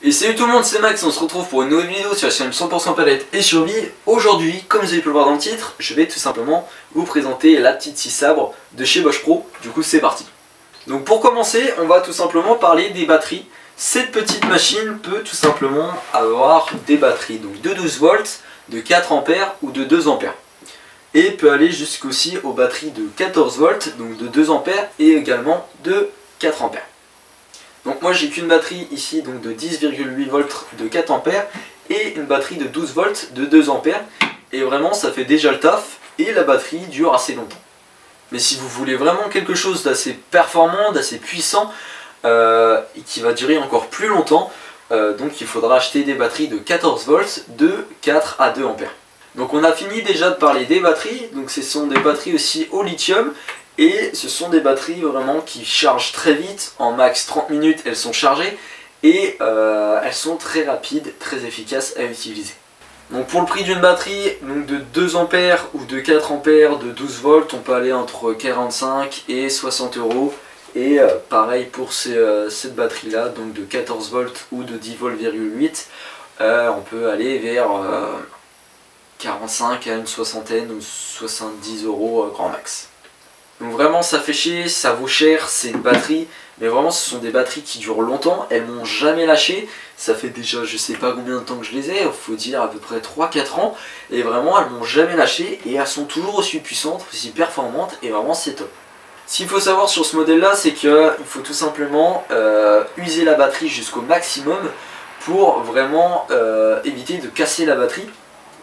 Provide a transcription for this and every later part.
Et salut tout le monde, c'est Max, on se retrouve pour une nouvelle vidéo sur la chaîne 100% palette et survie. Aujourd'hui, comme vous avez pu le voir dans le titre, je vais tout simplement vous présenter la petite scie sabre de chez Bosch Pro. Du coup, c'est parti. Donc pour commencer, on va tout simplement parler des batteries. Cette petite machine peut tout simplement avoir des batteries donc de 12 volts, de 4 ampères ou de 2 ampères. Et peut aller jusqu'aussi aux batteries de 14 volts, donc de 2 ampères et également de 4 ampères. Donc moi j'ai qu'une batterie ici donc de 10,8 volts de 4 ampères et une batterie de 12 volts de 2 ampères. Et vraiment ça fait déjà le taf et la batterie dure assez longtemps. Mais si vous voulez vraiment quelque chose d'assez performant, d'assez puissant et qui va durer encore plus longtemps, donc il faudra acheter des batteries de 14 volts de 4 à 2 ampères. Donc on a fini déjà de parler des batteries, donc ce sont des batteries aussi au lithium. Et ce sont des batteries vraiment qui chargent très vite, en max 30 minutes elles sont chargées et elles sont très rapides, très efficaces à utiliser. Donc pour le prix d'une batterie donc de 2 ampères ou de 4 ampères de 12 volts, on peut aller entre 45 et 60 euros. Et pareil pour cette batterie là, donc de 14 volts ou de 10 volts,8, on peut aller vers 45 à une soixantaine ou 70 euros grand max. Donc vraiment ça fait chier, ça vaut cher, c'est une batterie, mais vraiment ce sont des batteries qui durent longtemps, elles m'ont jamais lâché, ça fait déjà je sais pas combien de temps que je les ai, il faut dire à peu près 3-4 ans, et vraiment elles m'ont jamais lâché, et elles sont toujours aussi puissantes, aussi performantes, et vraiment c'est top. Ce qu'il faut savoir sur ce modèle là, c'est qu'il faut tout simplement user la batterie jusqu'au maximum pour vraiment éviter de casser la batterie,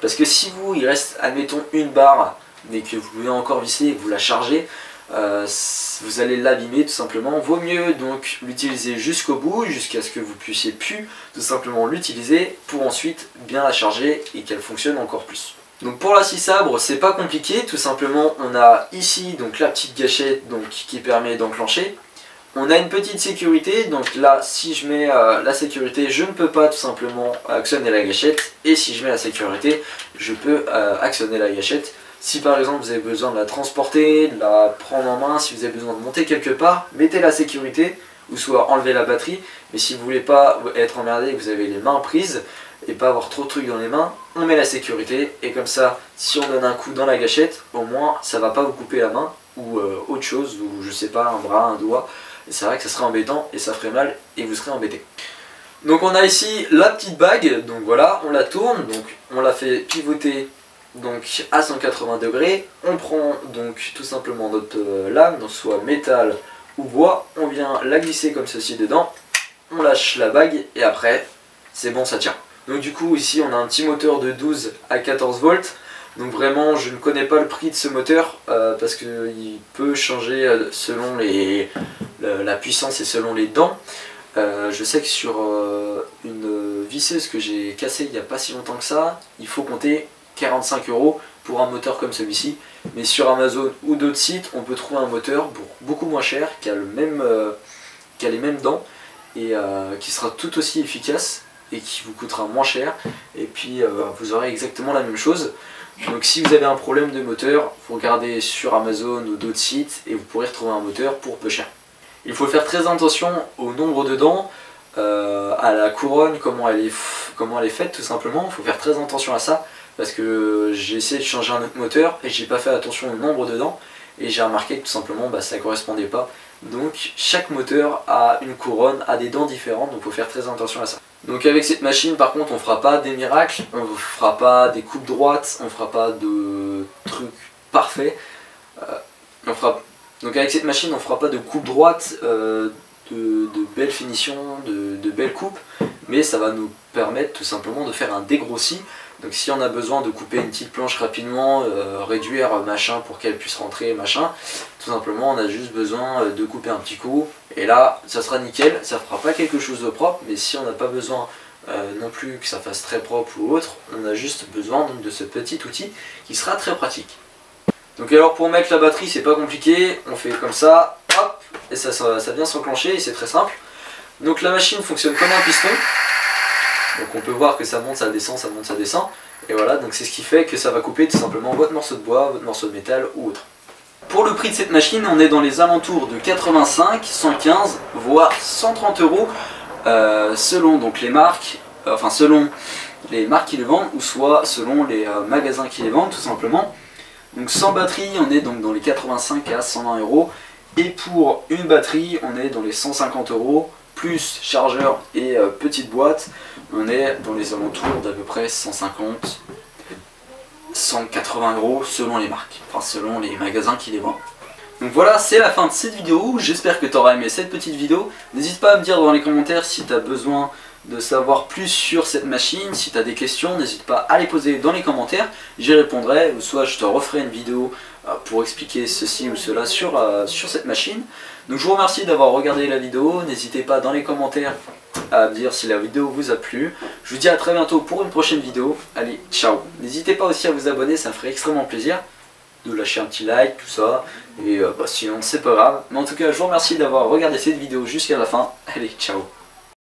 parce que si il reste admettons une barre, mais que vous pouvez encore visser et que vous la chargez, vous allez l'abîmer tout simplement. Vaut mieux donc l'utiliser jusqu'au bout, jusqu'à ce que vous puissiez plus tout simplement l'utiliser pour ensuite bien la charger et qu'elle fonctionne encore plus. Donc pour la scie sabre, c'est pas compliqué, tout simplement on a ici donc la petite gâchette donc, qui permet d'enclencher. On a une petite sécurité, donc là si je mets la sécurité, je ne peux pas tout simplement actionner la gâchette, et si je mets la sécurité, je peux actionner la gâchette. Si par exemple vous avez besoin de la transporter, de la prendre en main, si vous avez besoin de monter quelque part, mettez la sécurité ou soit enlevez la batterie. Mais si vous voulez pas être emmerdé et que vous avez les mains prises et pas avoir trop de trucs dans les mains, on met la sécurité et comme ça, si on donne un coup dans la gâchette, au moins ça va pas vous couper la main ou autre chose, ou je sais pas, un bras, un doigt. Et c'est vrai que ça serait embêtant et ça ferait mal et vous serez embêté. Donc on a ici la petite bague, donc voilà, on la tourne, donc on la fait pivoter donc à 180 degrés, on prend donc tout simplement notre lame, donc soit métal ou bois, on vient la glisser comme ceci dedans, on lâche la bague et après c'est bon, ça tient. Donc du coup ici on a un petit moteur de 12 à 14 volts, donc vraiment je ne connais pas le prix de ce moteur parce qu'il peut changer selon la puissance et selon les dents. Je sais que sur une visseuse que j'ai cassée il n'y a pas si longtemps que ça, il faut compter 45 euros pour un moteur comme celui-ci, mais sur Amazon ou d'autres sites on peut trouver un moteur pour beaucoup moins cher qui a les mêmes dents et qui sera tout aussi efficace et qui vous coûtera moins cher, et puis vous aurez exactement la même chose. Donc si vous avez un problème de moteur, vous regardez sur Amazon ou d'autres sites et vous pourrez retrouver un moteur pour peu cher. Il faut faire très attention au nombre de dents, à la couronne, comment elle est faite tout simplement, il faut faire très attention à ça. Parce que j'ai essayé de changer un autre moteur et j'ai pas fait attention au nombre de dents et j'ai remarqué que tout simplement ça correspondait pas. Donc chaque moteur a une couronne, a des dents différentes, donc il faut faire très attention à ça. Donc avec cette machine par contre on fera pas des miracles, on fera pas des coupes droites, on fera pas de trucs parfaits. Donc avec cette machine on fera pas de coupe droite, de belles finitions, de belles coupes, mais ça va nous permettre tout simplement de faire un dégrossi. Donc si on a besoin de couper une petite planche rapidement, réduire machin pour qu'elle puisse rentrer machin, tout simplement on a juste besoin de couper un petit coup et là ça sera nickel, ça fera pas quelque chose de propre, mais si on n'a pas besoin non plus que ça fasse très propre ou autre, on a juste besoin donc de ce petit outil qui sera très pratique. Donc alors pour mettre la batterie c'est pas compliqué, on fait comme ça, hop, et ça vient s'enclencher et c'est très simple. Donc la machine fonctionne comme un piston. Donc on peut voir que ça monte, ça descend, ça monte, ça descend. Et voilà, donc c'est ce qui fait que ça va couper tout simplement votre morceau de bois, votre morceau de métal ou autre. Pour le prix de cette machine, on est dans les alentours de 85, 115, voire 130 euros. selon donc les marques, selon les marques qui les vendent, ou soit selon les magasins qui les vendent tout simplement. Donc sans batterie, on est donc dans les 85 à 120 euros. Et pour une batterie, on est dans les 150 euros, plus chargeur et petite boîte, on est dans les alentours d'à peu près 150, 180 euros selon les marques, enfin selon les magasins qui les vendent. Donc voilà, c'est la fin de cette vidéo, j'espère que tu auras aimé cette petite vidéo. N'hésite pas à me dire dans les commentaires si tu as besoin de savoir plus sur cette machine. Si tu as des questions, n'hésite pas à les poser dans les commentaires, j'y répondrai, ou soit je te referai une vidéo pour expliquer ceci ou cela sur cette machine. Donc je vous remercie d'avoir regardé la vidéo, n'hésitez pas dans les commentaires à me dire si la vidéo vous a plu. Je vous dis à très bientôt pour une prochaine vidéo, allez ciao. N'hésitez pas aussi à vous abonner, ça me ferait extrêmement plaisir de lâcher un petit like, tout ça, et sinon c'est pas grave. Mais en tout cas je vous remercie d'avoir regardé cette vidéo jusqu'à la fin, allez ciao.